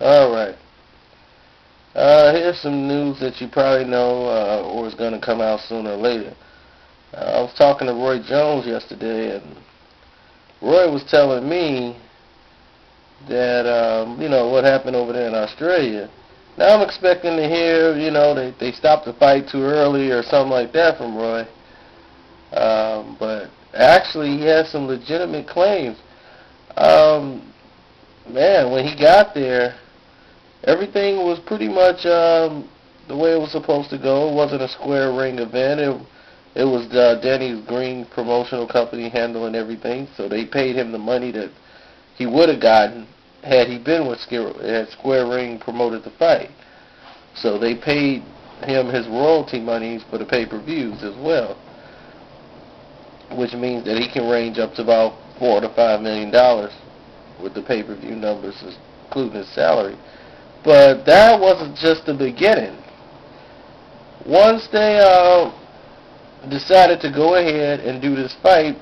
Alright. Here's some news that you probably know or is going to come out sooner or later. I was talking to Roy Jones yesterday, and Roy was telling me that, what happened over there in Australia. Now I'm expecting to hear, they stopped the fight too early or something like that from Roy. But actually he has some legitimate claims. When he got there, everything was pretty much the way it was supposed to go. It wasn't a square ring event. It was Danny Green promotional company handling everything, so they paid him the money that he would have gotten had he been with Square Ring promoted the fight. So they paid him his royalty monies for the pay-per-views as well, which means that he can range up to about $4 to $5 million with the pay-per-view numbers, including his salary. But that wasn't just the beginning. Once they decided to go ahead and do this fight,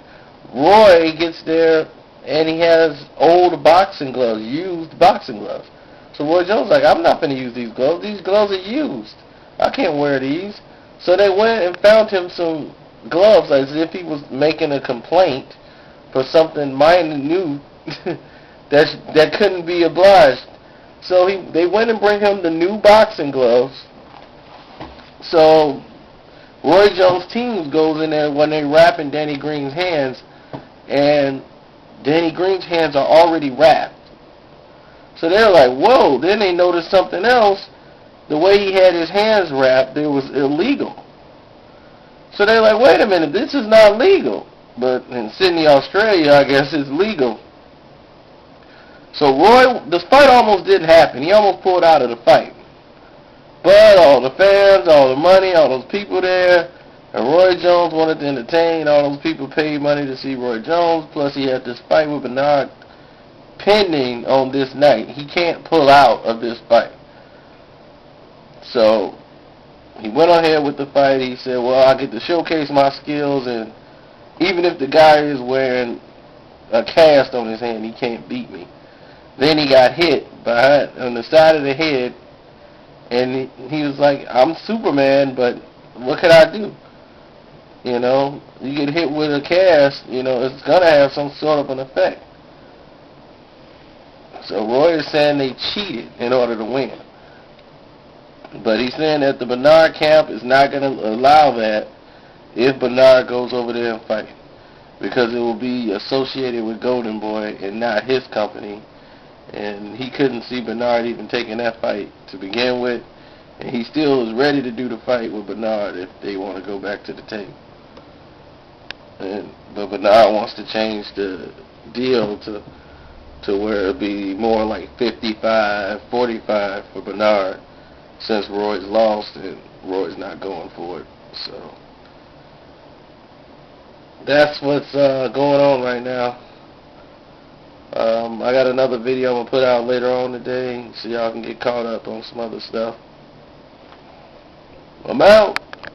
Roy gets there and he has old boxing gloves, used boxing gloves. So Roy Jones is like, I'm not going to use these gloves. These gloves are used. I can't wear these. So they went and found him some gloves as if he was making a complaint for something minute that couldn't be obliged. So they went and bring him the new boxing gloves. So Roy Jones' team goes in there when they're wrapping Danny Green's hands, and Danny Green's hands are already wrapped. So they're like, whoa. Then they noticed something else. The way he had his hands wrapped, it was illegal. So they're like, wait a minute, this is not legal. But in Sydney, Australia, I guess it's legal. So Roy, the fight almost didn't happen. He almost pulled out of the fight. But all the fans, all the money, all those people there, and Roy Jones wanted to entertain. All those people paid money to see Roy Jones. Plus he had this fight with Bernard pending on this night. He can't pull out of this fight. So he went on ahead with the fight. He said, well, I get to showcase my skills, and even if the guy is wearing a cast on his hand, he can't beat me. Then he got hit on the side of the head, and he was like, I'm Superman, but what could I do? You get hit with a cast, it's going to have some sort of an effect. So Roy is saying they cheated in order to win. But he's saying that the Bernard camp is not going to allow that if Bernard goes over there and fights, because it will be associated with Golden Boy and not his company. And he couldn't see Bernard even taking that fight to begin with. And he still is ready to do the fight with Bernard if they want to go back to the table. But Bernard wants to change the deal to where it'll be more like 55-45 for Bernard, since Roy's lost and Roy's not going for it. So that's what's going on right now. I got another video I'm going to put out later on today so y'all can get caught up on some other stuff. I'm out.